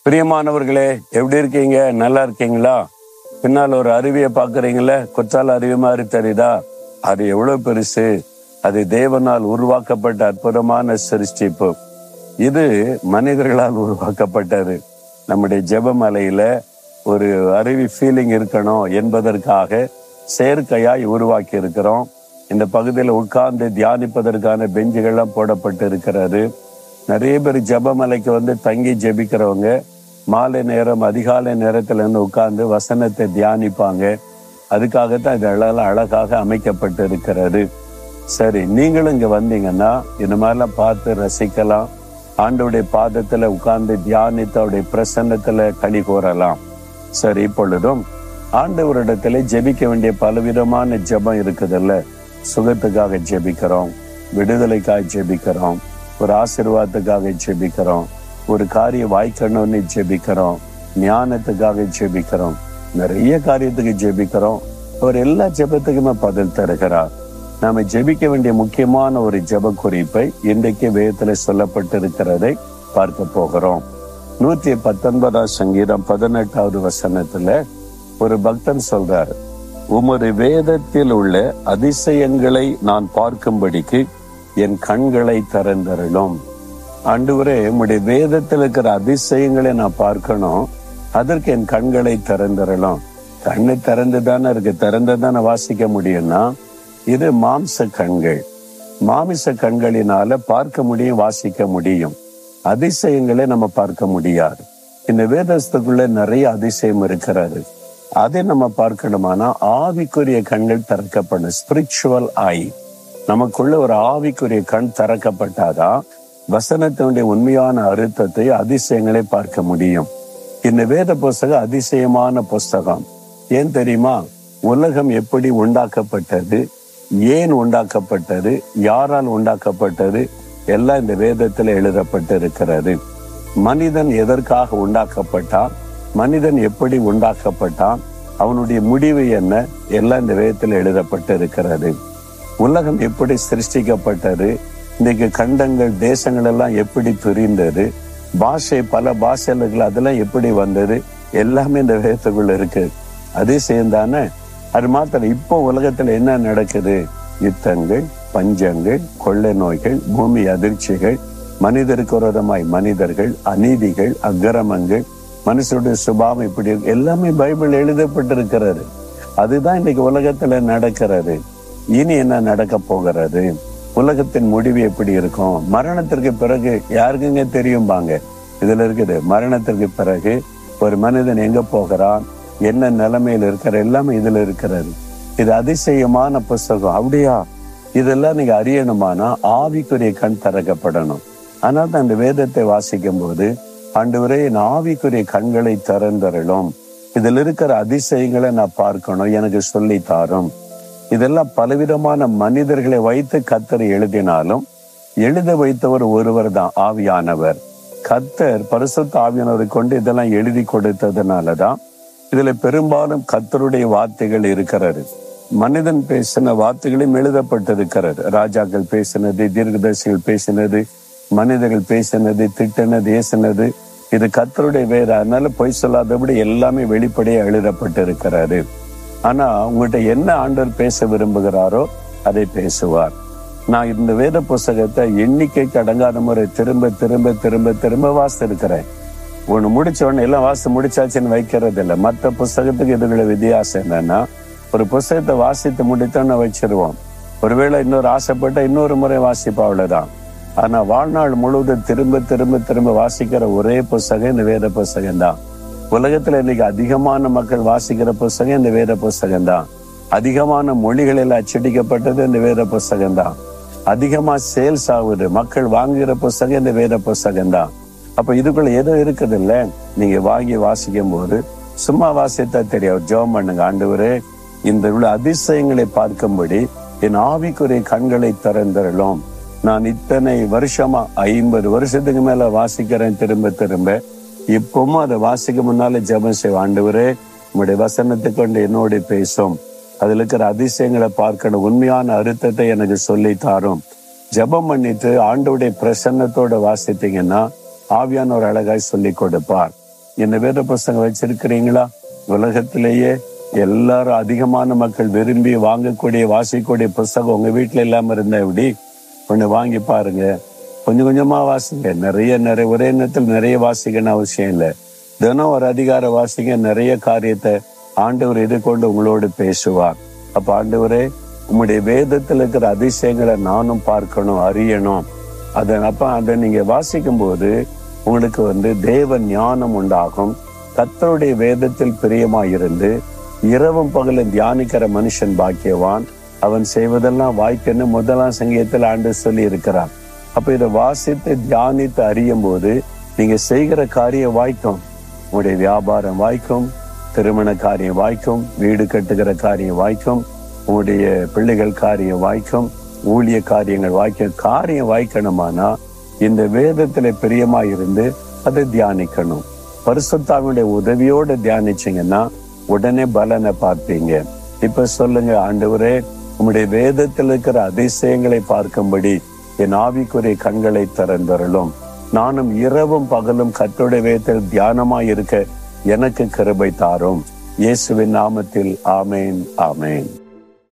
பிரியமானவர்களே, எப்படி இருக்கீங்க? நல்லா இருக்கீங்களா? பின்னால் ஒரு அருவியை பார்க்குறீங்களே, குற்றால அருவி மாதிரி தெரியுதா? அது எவ்வளவு பெருசு! அது தேவனால் உருவாக்கப்பட்ட அற்புதமான சிருஷ்டிப்பு. இது மனிதர்களால் உருவாக்கப்பட்டது. நம்முடைய ஜெபமலையில ஒரு அருவி ஃபீலிங் இருக்கணும் என்பதற்காக செயற்கையாய் உருவாக்கி இருக்கிறோம். இந்த பகுதியில் உட்கார்ந்து தியானிப்பதற்கான பெஞ்சுகள்லாம் போடப்பட்டு இருக்கிறது. நிறைய பேர் ஜெபமலைக்கு வந்து தங்கி ஜெபிக்கிறவங்க மாலை நேரம் அதிகாலை நேரத்துல இருந்து உட்கார்ந்து வசனத்தை தியானிப்பாங்க. அதுக்காகத்தான் இது அழகாக அமைக்கப்பட்டு இருக்கிறது. சரி, நீங்களும் இங்க வந்தீங்கன்னா இந்த மாதிரிலாம் பார்த்து ரசிக்கலாம். ஆண்டவருடைய பாதத்துல உட்கார்ந்து தியானித்து அவருடைய பிரசன்னத்துல களி கூறலாம். சரி, இப்பொழுதும் ஆண்டவரிடத்துல ஜெபிக்க வேண்டிய பலவிதமான ஜெபம் இருக்குதுல்ல. சுகத்துக்காக ஜெபிக்கிறோம், விடுதலைக்காக ஜெபிக்கிறோம், ஒரு ஆசீர்வாதத்துக்காக ஜெபிக்கிறோம், ஒரு காரியம் வாய்க்கணும்னு ஜெபிக்கிறோம், ஞானத்துக்காக ஜெபிக்கிறோம், நிறைய காரியத்துக்கு ஜெபிக்கிறோம். அவர் எல்லா ஜெபத்துக்குமே பதில் தருகிறார். நாம ஜெபிக்க வேண்டிய முக்கியமான ஒரு ஜெப குறிப்பை இன்றைக்கு வேதத்துல சொல்லப்பட்டிருக்கிறதை பார்க்க போகிறோம். 119 சங்கீதம் 18வது வசனத்துல ஒரு பக்தன் சொல்றார், உமது வேதத்தில் உள்ள அதிசயங்களை நான் பார்க்கும்படிக்கு என் கண்களை திறந்தருளும். ஆண்டவரே, உம்முடைய வேதத்தில் இருக்கிற அதிசயங்களை நான் பார்க்கணும், அதற்கு என் கண்களை திறந்தருளும். கண்ணை திறந்துதானே இருக்கு, திறந்துதானே வாசிக்க முடியும்னா இது மாம்ச கண்கள். மாமிச கண்களினால பார்க்க முடியும், வாசிக்க முடியும். அதிசயங்களை நம்ம பார்க்க முடியாது. இந்த வேதத்துக்குள்ள நிறைய அதிசயம் இருக்கிறது. அதை நம்ம பார்க்கணுமானா ஆவிக்குரிய கண்கள் திறக்கப்படும். ஸ்பிரிச்சுவல் ஐ, நமக்குள்ள ஒரு ஆவிக்குரிய கண் திறக்கப்பட்டாதான் வசனத்தினுடைய உண்மையான அர்த்தத்தை அதிசயங்களை பார்க்க முடியும். இந்த வேத புஸ்தகம் அதிசயமான புஸ்தகம். ஏன் தெரியுமா? உலகம் எப்படி உண்டாக்கப்பட்டது, ஏன் உண்டாக்கப்பட்டது, யாரால் உண்டாக்கப்பட்டது, எல்லாம் இந்த வேதத்தில் எழுதப்பட்டு இருக்கிறது. மனிதன் எதற்காக உண்டாக்கப்பட்டான், மனிதன் எப்படி உண்டாக்கப்பட்டான், அவனுடைய முடிவு என்ன, எல்லாம் இந்த வேதத்தில் எழுதப்பட்டு இருக்கிறது. உலகம் எப்படி சிருஷ்டிக்கப்பட்டது, இன்னைக்கு கண்டங்கள் தேசங்கள் எல்லாம் எப்படி பிரிந்தது, பாஷை பல பாஷைகள் அதெல்லாம் எப்படி வந்தது, எல்லாமே இந்த வேதத்துக்குள்ள இருக்கு. அதிசயம் தானே? அது மாத்திரம் இப்போ உலகத்துல என்ன நடக்குது? யுத்தங்கள், பஞ்சங்கள், கொள்ளை நோய்கள், பூமி அதிர்ச்சிகள், மனிதருக்கு விரோதமாய் மனிதர்கள், அநீதிகள், அக்கிரமங்கள், மனுஷனுடைய சுபாவம் இப்படி எல்லாமே பைபிள் எழுதப்பட்டிருக்கிறது. அதுதான் இன்னைக்கு உலகத்துல நடக்கிறது. இனி என்ன நடக்க போகிறது? உலகத்தின் முடிவு எப்படி இருக்கும்? மரணத்திற்கு பிறகு யாருக்குங்க தெரியும்பாங்க. இதுல இருக்குது, மரணத்திற்கு பிறகு ஒரு மனிதன் எங்க போகிறான், என்ன நிலைமையில இருக்கிற, எல்லாமே இதுல இருக்கிறது. இது அதிசயமான புஸ்தகம். அப்படியா? இதெல்லாம் நீங்க அறியணுமானா ஆவிக்குரிய கண் திறக்கப்படணும். ஆனால் தான் இந்த வேதத்தை வாசிக்கும் போது, ஆண்டவரே என் ஆவிக்குரிய கண்களை திறந்தருளும், இதில் இருக்கிற அதிசயங்களை நான் பார்க்கணும், எனக்கு சொல்லி தாரும். இதெல்லாம் பலவிதமான மனிதர்களை வைத்து கர்த்தர் எழுதினாலும் எழுத வைத்தவர் ஒருவர் தான், ஆவியானவர். கர்த்தர் பரிசுத்த ஆவியானவரை கொண்டு இதெல்லாம் எழுதி கொடுத்ததுனாலதான் இதுல பெரும்பாலும் கர்த்தருடைய வார்த்தைகள் இருக்கிறது. மனிதன் பேசின வார்த்தைகளும் எழுதப்பட்டிருக்கிறது. ராஜாக்கள் பேசினது, தீர்க்கதரிசிகள் பேசினது, மனிதர்கள் பேசினது, திட்டினது, ஏசினது, இது கர்த்தருடைய வேற. அதனால பொய் சொல்லாதபடி எல்லாமே வெளிப்படையா எழுதப்பட்டிருக்கிறது. ஆனா உங்கள்கிட்ட என்ன ஆண்டவர் பேச விரும்புகிறாரோ அதை பேசுவார். நான் இந்த வேத புஸ்தகத்தை எண்ணிக்கைக்கு அடங்காத முறை திரும்ப திரும்ப திரும்ப திரும்ப வாசித்திருக்கிறேன். ஒண்ணு முடிச்ச உடனே எல்லாம் வாசி முடிச்சாச்சுன்னு வைக்கிறது இல்லை. மற்ற புஸ்தகத்துக்கு இதுல வித்தியாசம் என்னன்னா, ஒரு புஸ்தகத்தை வாசித்து முடித்தோன்னு வச்சிருவோம். ஒருவேளை இன்னொரு ஆசைப்பட்ட இன்னொரு முறை வாசிப்பா, அவ்வளவுதான். ஆனா வாழ்நாள் முழுவதும் திரும்ப திரும்ப திரும்ப வாசிக்கிற ஒரே புஸ்தகம் இந்த வேத புஸ்தகம் தான். உலகத்துல இன்னைக்கு அதிகமான மக்கள் வாசிக்கிற புஸ்தகம் இந்த வேத புஸ்தகம் தான். அதிகமான மொழிகளில் அச்சடிக்கப்பட்டது இந்த வேத புஸ்தகம் தான். அதிகமா சேல்ஸ் ஆகுது, மக்கள் வாங்குகிற புஸ்தகம் இந்த வேத புஸ்தகம் தான். அப்ப இதுக்குள்ள ஏதோ இருக்குது இல்ல, நீங்க வாங்கி வாசிக்கும் போது சும்மா வாசித்தா தெரியும். ஜெபம் பண்ணுங்க, ஆண்டவரே இந்த உள்ள அதிசயங்களை பார்க்கும்படி என் ஆவிக்குரிய கண்களை திறந்தருளும். நான் இத்தனை வருஷமா 50 வருஷத்துக்கு மேல வாசிக்கிறேன் திரும்ப திரும்ப. இப்பவும் அதை வாசிக்க முன்னால ஜெபம் செய்வேன், ஆண்டவரே உங்களுடைய வசனத்தை கொண்டு என்னோட பேசும், அதுல இருக்கிற அதிசயங்களை பார்க்கணும், உண்மையான அர்த்தத்தை எனக்கு சொல்லி தாரும். ஜெபம் பண்ணிட்டு ஆண்டவருடைய பிரசன்னத்தோட வாசித்தீங்கன்னா ஆவியானவர் அழகாய் சொல்லி கொடுப்பார். இந்த வேத புஸ்தகம் வச்சிருக்கிறீங்களா? உலகத்திலேயே எல்லாரும் அதிகமான மக்கள் விரும்பி வாங்கக்கூடிய வாசிக்கக்கூடிய புஸ்தகம் உங்க வீட்டுல இல்லாம இருந்தா எப்படி? கொஞ்சம் வாங்கி பாருங்க. கொஞ்சம் கொஞ்சமா வாசிங்க. நிறைய ஒரே நேரத்தில் நிறைய வாசிக்கணும் அவசியம் இல்லை. தினம் ஒரு அதிகார வாசிங்க. நிறைய காரியத்தை ஆண்டவர் எதிர்கொண்டு உங்களோடு பேசுவார். அப்ப ஆண்டவரே, உங்களுடைய வேதத்தில் இருக்கிற அதிசயங்களை நானும் பார்க்கணும், அறியணும். அதை நீங்க வாசிக்கும் போது உங்களுக்கு தேவ ஞானம் உண்டாகும். கர்த்தருடைய வேதத்தில் பிரியமாயிருந்து இரவும் பகலும் தியானிக்கிற மனுஷன் பாக்கியவான், அவன் செய்வதெல்லாம் வாய்க்குன்னு 1 சங்கீதத்தில் ஆண்டவர் சொல்லி இருக்கிறார். அப்ப இதை வாசித்து தியானித்து அறியும் போது நீங்க செய்கிற காரியம் வாய்க்கும். உங்களுடைய வியாபாரம் வாய்க்கும், திருமண காரியம் வாய்க்கும், வீடு கட்டுகிற காரியம் வாய்க்கும், உங்களுடைய பிள்ளைகள் காரியம் வாய்க்கும், ஊழிய காரியங்கள் வாய்க்கும். காரியம் வாய்க்கணுமானா இந்த வேதத்துல பிரியமாயிருந்து அதை தியானிக்கணும். பரிசுத்தாவினுடைய உதவியோடு தியானிச்சீங்கன்னா உடனே பலனை பார்ப்பீங்க. இப்ப சொல்லுங்க, ஆண்டவரே, உம்முடைய வேதத்தில் இருக்கிற அதிசயங்களை பார்க்கும்படி என் ஆவிக்குரிய கண்களை திறந்தருளும். நானும் இரவும் பகலும் கர்த்தருடைய வேதத்தில் தியானமாய் இருக்க எனக்கு கிருபை தாரும். இயேசுவின் நாமத்தில் ஆமேன், ஆமேன்.